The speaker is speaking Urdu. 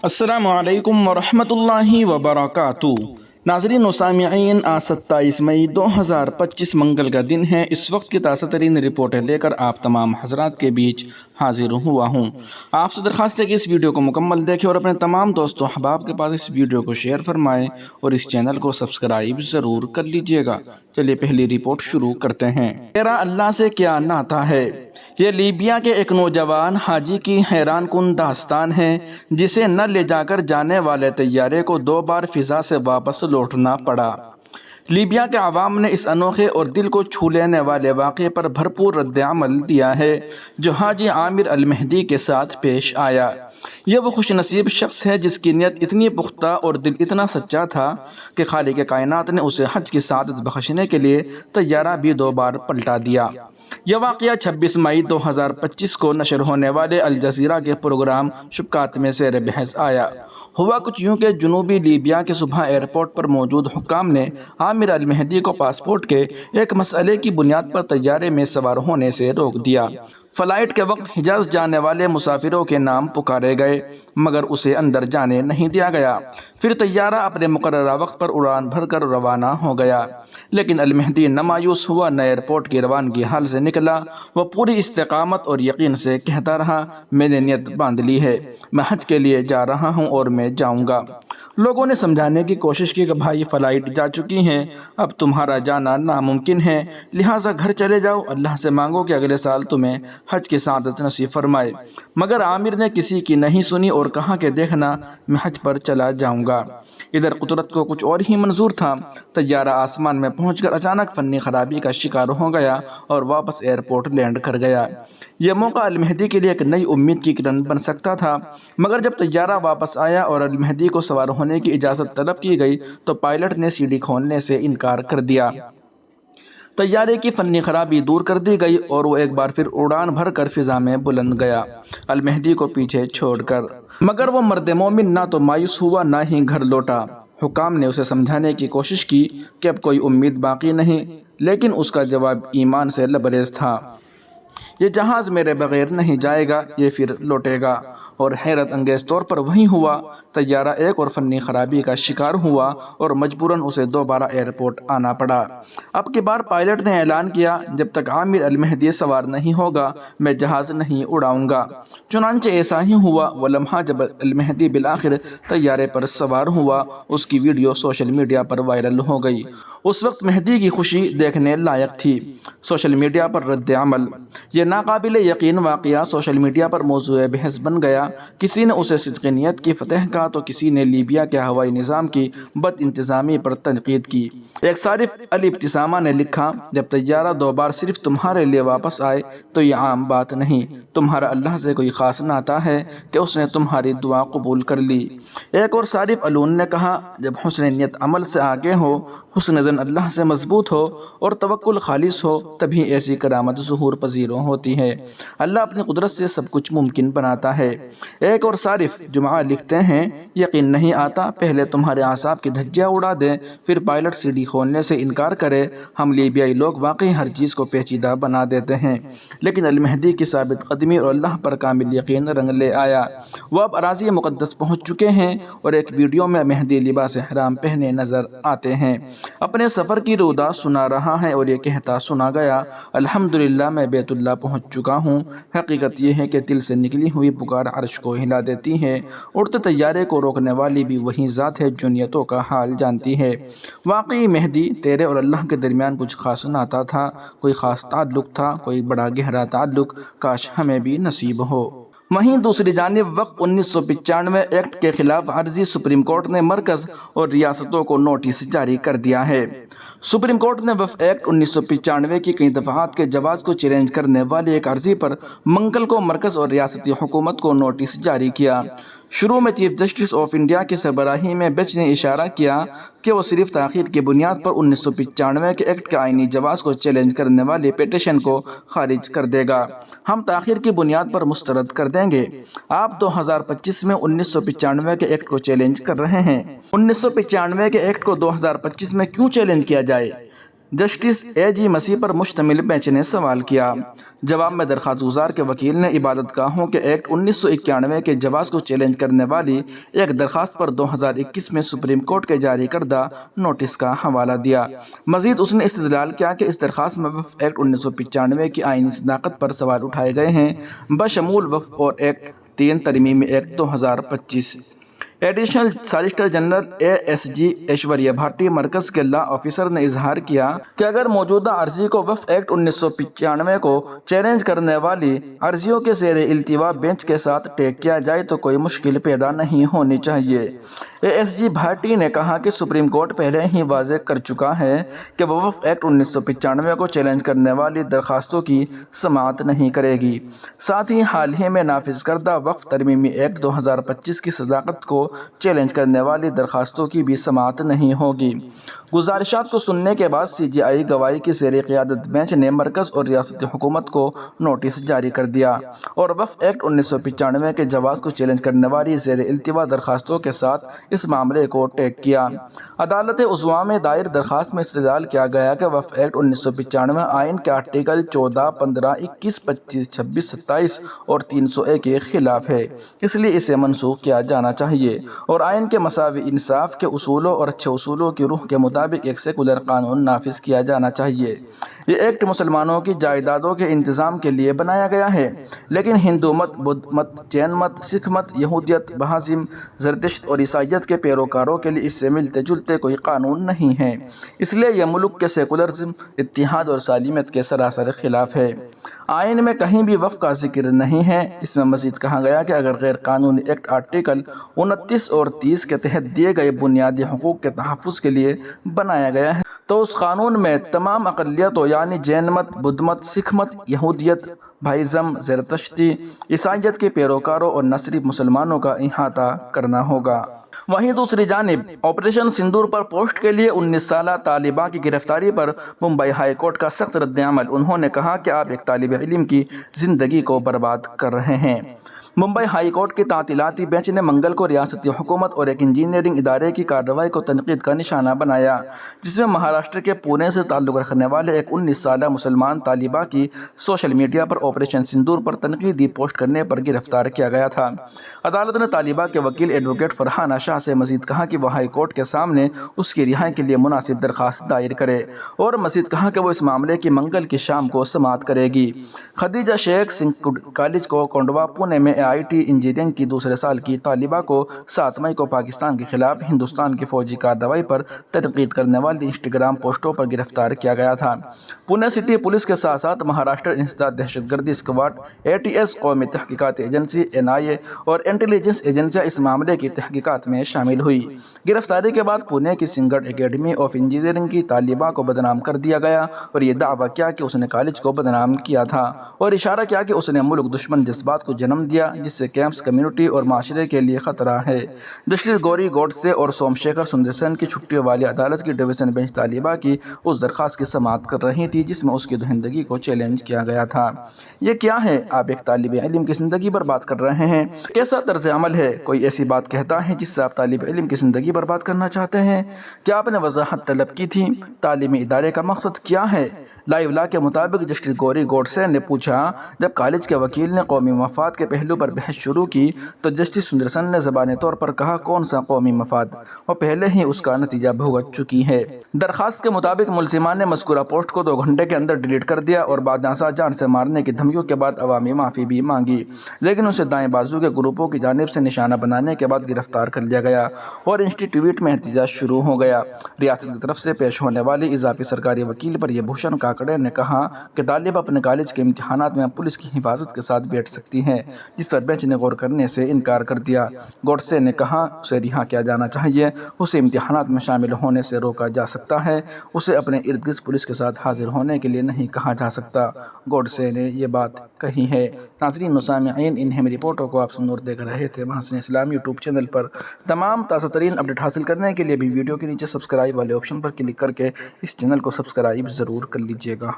السلام علیکم ورحمۃ اللہ وبرکاتہ۔ ناظرین و سامعین، آج 27 مئی 2025 منگل کا دن ہے۔ اس وقت کی تازہ ترین رپورٹیں لے کر آپ تمام حضرات کے بیچ حاضر ہوا ہوں۔ آپ سے درخواست ہے کہ اس ویڈیو کو مکمل دیکھیں اور اپنے تمام دوستوں احباب کے پاس اس ویڈیو کو شیئر فرمائیں اور اس چینل کو سبسکرائب ضرور کر لیجئے گا۔ چلیے پہلی رپورٹ شروع کرتے ہیں۔ تیرا اللہ سے کیا ناطہ ہے؟ یہ لیبیا کے ایک نوجوان حاجی کی حیران کن داستان ہے، جسے نہ لے جا کر جانے والے طیارے کو 2 بار فضا سے واپس لوٹنا پڑا۔ لیبیا کے عوام نے اس انوکھے اور دل کو چھو لینے والے واقعے پر بھرپور رد عمل دیا ہے جو حاجی عامر المہدی کے ساتھ پیش آیا۔ یہ وہ خوش نصیب شخص ہے جس کی نیت اتنی پختہ اور دل اتنا سچا تھا کہ خالق کائنات نے اسے حج کی سعادت بخشنے کے لیے طیارہ بھی 2 بار پلٹا دیا۔ یہ واقعہ 26 مئی 2025 کو نشر ہونے والے الجزیرہ کے پروگرام شبکات میں زیر بحث آیا۔ ہوا کچھ یوں کہ جنوبی لیبیا کے صبح ایئرپورٹ پر موجود حکام نے عامر المہدی کو پاسپورٹ کے ایک مسئلے کی بنیاد پر طیارے میں سوار ہونے سے روک دیا۔ فلائٹ کے وقت حجاز جانے والے مسافروں کے نام پکارے گئے، مگر اسے اندر جانے نہیں دیا گیا۔ پھر طیارہ اپنے مقررہ وقت پر اڑان بھر کر روانہ ہو گیا، لیکن المہدی نہ مایوس ہوا نہ ایئرپورٹ کی روانگی حال سے نکلا۔ وہ پوری استقامت اور یقین سے کہتا رہا، میں نے نیت باندھ لی ہے، میں حج کے لیے جا رہا ہوں اور میں جاؤں گا۔ لوگوں نے سمجھانے کی کوشش کی کہ بھائی فلائٹ جا چکی ہیں، اب تمہارا جانا ناممکن ہے، لہٰذا گھر چلے جاؤ، اللہ سے مانگو کہ اگلے سال تمہیں حج کی سعادت نصیب فرمائے۔ مگر عامر نے کسی کی نہیں سنی اور کہا کہ دیکھنا، میں حج پر چلا جاؤں گا۔ ادھر قدرت کو کچھ اور ہی منظور تھا۔ طیارہ آسمان میں پہنچ کر اچانک فنی خرابی کا شکار ہو گیا اور واپس ایئرپورٹ لینڈ کر گیا۔ یہ موقع المہدی کے لیے ایک نئی امید کی کرن بن سکتا تھا، مگر جب طیارہ واپس آیا اور المہدی کو سوار ہونے کی اجازت طلب کی گئی تو پائلٹ نے سیڑھی کھولنے سے انکار کر دیا۔ طیارے کی فنی خرابی دور کر دی گئی اور وہ ایک بار پھر اڑان بھر کر فضا میں بلند گیا، المہدی کو پیچھے چھوڑ کر۔ مگر وہ مرد مومن نہ تو مایوس ہوا نہ ہی گھر لوٹا۔ حکام نے اسے سمجھانے کی کوشش کی کہ اب کوئی امید باقی نہیں، لیکن اس کا جواب ایمان سے لبریز تھا۔ یہ جہاز میرے بغیر نہیں جائے گا، یہ پھر لوٹے گا۔ اور حیرت انگیز طور پر وہی ہوا۔ طیارہ ایک اور فنی خرابی کا شکار ہوا اور مجبوراً اسے دوبارہ ایئرپورٹ آنا پڑا۔ اب کی بار پائلٹ نے اعلان کیا، جب تک عامر المہدی سوار نہیں ہوگا میں جہاز نہیں اڑاؤں گا۔ چنانچہ ایسا ہی ہوا۔ وہ لمحہ جب المہدی بالآخر طیارے پر سوار ہوا، اس کی ویڈیو سوشل میڈیا پر وائرل ہو گئی۔ اس وقت مہدی کی خوشی دیکھنے لائق تھی۔ سوشل میڈیا پر رد عمل۔ یہ ناقابل یقین واقعہ سوشل میڈیا پر موضوع بحث بن گیا۔ کسی نے اسے صدق نیت کی فتح کہا تو کسی نے لیبیا کے ہوائی نظام کی بد انتظامی پر تنقید کی۔ ایک صارف الابتسامہ نے لکھا، جب طیارہ 2 بار صرف تمہارے لیے واپس آئے تو یہ عام بات نہیں، تمہارا اللہ سے کوئی خاص ناطہ ہے کہ اس نے تمہاری دعا قبول کر لی۔ ایک اور صارف الون نے کہا، جب حسن نیت عمل سے آگے ہو، حسن ظن اللہ سے مضبوط ہو اور توکل خالص ہو، تبھی ایسی کرامت ظہور پذیر ہوتی ہے۔ اللہ اپنی قدرت سے سب کچھ ممکن بناتا ہے۔ ایک اور صارف جمعہ لکھتے ہیں، یقین نہیں آتا، پہلے تمہارے اعصاب کی دھجیاں اڑا دیں، پھر پائلٹ سیڑھی کھولنے سے انکار کرے۔ ہم لیبیائی لوگ واقعی ہر چیز کو پیچیدہ بنا دیتے ہیں، لیکن المہدی کی ثابت قدمی اور اللہ پر کامل یقین رنگ لے آیا۔ وہ اب اراضی مقدس پہنچ چکے ہیں اور ایک ویڈیو میں مہدی لباس احرام پہنے نظر آتے ہیں۔ اپنے سفر کی رودا سنا رہا ہے اور یہ کہتا سنا گیا، الحمدللہ میں بیت اللہ پہنچ چکا ہوں۔ حقیقت یہ ہے کہ دل سے نکلی ہوئی پکار عرش کو ہلا دیتی ہے۔ اڑتے طیارے کو روکنے والی بھی وہی ذات ہے جو نیتوں کا حال جانتی ہے۔ واقعی مہدی، تیرے اور اللہ کے درمیان کچھ خاص ناطہ تھا، کوئی خاص تعلق تھا، کوئی بڑا گہرا تعلق، کاش ہمیں بھی نصیب ہو۔ وہیں دوسری جانب وقف 1995 ایکٹ کے خلاف عرضی سپریم کورٹ نے مرکز اور ریاستوں کو نوٹس جاری کر دیا ہے۔ سپریم کورٹ نے وقف ایکٹ 1995 کی کئی دفعات کے جواز کو چیلنج کرنے والی ایک عرضی پر منگل کو مرکز اور ریاستی حکومت کو نوٹس جاری کیا۔ شروع میں چیف جسٹس آف انڈیا کی سربراہی میں بینچ نے اشارہ کیا کہ وہ صرف تاخیر کی بنیاد پر 1995 کے ایکٹ کے آئینی جواز کو چیلنج کرنے والی پیٹیشن کو خارج کر دے گا۔ ہم تاخیر کی بنیاد پر مسترد کر دیں گے۔ آپ 2025 میں 1995 کے ایکٹ کو چیلنج کر رہے ہیں۔ 1995 کے ایکٹ کو 2025 میں کیوں چیلنج کیا جائے؟ جسٹس اے جی مسیح پر مشتمل بینچ نے سوال کیا۔ جواب میں درخواست گزار کے وکیل نے عبادت گاہوں کے ایکٹ 1991 کے جواز کو چیلنج کرنے والی ایک درخواست پر 2021 میں سپریم کورٹ کے جاری کردہ نوٹس کا حوالہ دیا۔ مزید اس نے استدلال کیا کہ اس درخواست میں وقف ایکٹ 1995 کی آئینی صداقت پر سوال اٹھائے گئے ہیں، بشمول وقف اور ایکٹ 3 ترمیمی act 2025۔ Additional solicitor general A S G Aishwarya Bhati مرکز کے لا آفیسر نے اظہار کیا کہ اگر موجودہ عرضی کو وقف ایکٹ 1995 کو چیلنج کرنے والی عرضیوں کے زیر التوا بینچ کے ساتھ ٹیک کیا جائے تو کوئی مشکل پیدا نہیں ہونی چاہیے۔ اے ایس جی بھاٹی نے کہا کہ سپریم کورٹ پہلے ہی واضح کر چکا ہے کہ وہ وقف ایکٹ 1995 کو چیلنج کرنے والی درخواستوں کی سماعت نہیں کرے گی، ساتھ ہی حال ہی میں نافذ کردہ وقف ترمیمی ایکٹ 2025 کی صداقت کو چیلنج کرنے والی درخواستوں کی بھی سماعت نہیں ہوگی۔ گزارشات کو سننے کے بعد سی جے آئی گواہی کی زیر قیادت بینچ نے مرکز اور ریاستی حکومت کو نوٹس جاری کر دیا اور وقف ایکٹ 1995 کے جواز کو چیلنج کرنے والی زیر التوا درخواستوں کے ساتھ اس معاملے کو ٹیک کیا۔ عدالت عظمیٰ میں دائر درخواست میں استدلال کیا گیا کہ وقف ایکٹ 1995 آئین کے آرٹیکل 14، 15، 21، 25، 26، 27 اور 301 کے خلاف ہے، اس لیے اسے منسوخ کیا جانا چاہیے اور آئین کے مساوی انصاف کے اصولوں اور اچھے اصولوں کی روح کے مطابق ایک سیکولر قانون نافذ کیا جانا چاہیے۔ یہ ایکٹ مسلمانوں کی جائیدادوں کے انتظام کے لیے بنایا گیا ہے، لیکن ہندو مت، بدھ مت، جین مت، سکھ مت، یہودیت، بہائزم، زرتشت اور عیسائیت کے پیروکاروں کے لیے اس سے ملتے جلتے کوئی قانون نہیں ہے، اس لیے یہ ملک کے سیکولرزم، اتحاد اور سالمیت کے سراسر خلاف ہے۔ آئین میں کہیں بھی وقف کا ذکر نہیں ہے۔ اس میں مزید کہا گیا کہ اگر غیر قانونی ایکٹ آرٹیکل 29 اور 30 کے تحت دیے گئے بنیادی حقوق کے تحفظ کے لیے بنایا گیا ہے تو اس قانون میں تمام اقلیتوں یعنی جین مت، بدھ مت، سکھ مت، یہودیت، بہائزم، زرتشتی، عیسائیت کے پیروکاروں اور نہ صرف مسلمانوں کا احاطہ کرنا ہوگا۔ وہیں دوسری جانب آپریشن سندور پر پوسٹ کے لیے 19 سالہ طالبہ کی گرفتاری پر ممبئی ہائی کورٹ کا سخت رد عمل۔ انہوں نے کہا کہ آپ ایک طالب علم کی زندگی کو برباد کر رہے ہیں۔ ممبئی ہائی کورٹ کی تعطیلاتی بینچ نے منگل کو ریاستی حکومت اور ایک انجینئرنگ ادارے کی کارروائی کو تنقید کا نشانہ بنایا، جس میں مہاراشٹر کے پونے سے تعلق رکھنے والے ایک 19 سالہ مسلمان طالبہ کی سوشل میڈیا پر آپریشن سندور پر تنقیدی پوسٹ کرنے پر گرفتار کیا گیا تھا۔ عدالت نے طالبہ کے وکیل ایڈوکیٹ فرحانہ شاہ سے مزید کہا کہ وہ ہائی کورٹ کے سامنے اس کی رہائی کے لیے مناسب درخواست دائر کرے اور مزید کہا کہ وہ اس معاملے کی منگل کی شام کو سماعت کرے گی۔ خدیجہ شیخ سنگھ کالج کو کونڈوا، پونے میں آئی ٹی انجینئرنگ کی دوسرے سال کی طالبہ کو 7 مئی کو پاکستان کے خلاف ہندوستان کی فوجی کارروائی پر تنقید کرنے والی انسٹاگرام پوسٹوں پر گرفتار کیا گیا تھا۔ پونے سٹی پولیس کے ساتھ ساتھ مہاراشٹر انسداد دہشت گردی اسکواڈ، ATS، قومی تحقیقاتی ایجنسی NIA اور انٹیلیجنس ایجنسیاں اس معاملے کی تحقیقات میں شامل ہوئی۔ گرفتاری کے بعد پونے کی سنگھٹ اکیڈمی آف انجینئرنگ کی طالبہ کو بدنام کر دیا گیا اور یہ دعویٰ کیا کہ اس نے کالج کو بدنام کیا تھا اور اشارہ کیا کہ اس نے ملک دشمن جذبات کو جنم دیا جس سے کیمپس، کمیونٹی اور معاشرے کے لیے خطرہ ہے۔ جسٹس گوری گوڈسے اور سوم شیکھر سندرسن کی چھٹیوں والی عدالت کی ڈویژن بینچ طالبہ کی اس درخواست کی سماعت کر رہی تھی جس میں اس کی زندگی کو چیلنج کیا گیا تھا۔ یہ کیا ہے؟ آپ ایک طالب علم کی زندگی برباد کر رہے ہیں۔ کیسا طرز عمل ہے؟ کوئی ایسی بات کہتا ہے جس سے آپ طالب علم کی زندگی برباد کرنا چاہتے ہیں؟ کیا آپ نے وضاحت طلب کی تھی؟ تعلیمی ادارے کا مقصد کیا ہے؟ لائیو لا کے مطابق جسٹس گوری گوڈسے نے پوچھا۔ جب کالج کے وکیل نے قومی مفاد کے پہلو پر بحث شروع کی تو جسٹس سندرسن نے زبانی طور پر کہا، کون سا قومی مفاد؟ وہ پہلے ہی اس کا نتیجہ بھگت چکی ہے۔ درخواست کے مطابق ملزمان نے مذکورہ پوسٹ کو 2 گھنٹے کے اندر ڈیلیٹ کر دیا اور بعد ازاں جان سے مارنے کی دھمکیوں کے بعد عوامی معافی بھی مانگی، لیکن اسے دائیں بازو کے گروپوں کی جانب سے نشانہ بنانے کے بعد گرفتار کر لیا گیا اور انسٹی ٹیوٹ میں احتجاج شروع ہو گیا۔ ریاست کی طرف سے پیش ہونے والی اضافی سرکاری وکیل پریہ بھوشن کاکڑے نے کہا کہ طالب اپنے کالج کے امتحانات میں پولیس کی حفاظت کے ساتھ بیٹھ سکتی ہیں، جس پر بینچ نے غور کرنے سے انکار کر دیا۔ گوڈسے نے کہا اسے رہا کیا جانا چاہیے، اسے امتحانات میں شامل ہونے سے روکا جا سکتا ہے، اسے اپنے ارد گرد پولیس کے ساتھ حاضر ہونے کے لیے نہیں کہا جا سکتا۔ گوڈسے نے یہ بات کہی ہے۔ ناظرین و سامعین، ان اہم رپورٹوں کو آپ سنور دیکھ رہے تھے محسن اسلام یوٹیوب چینل پر۔ تمام تازہ ترین اپڈیٹ حاصل کرنے کے لیے بھی ویڈیو کے نیچے سبسکرائب والے آپشن پر کلک کر کے اس چینل کو سبسکرائب ضرور کر لیجیے گا۔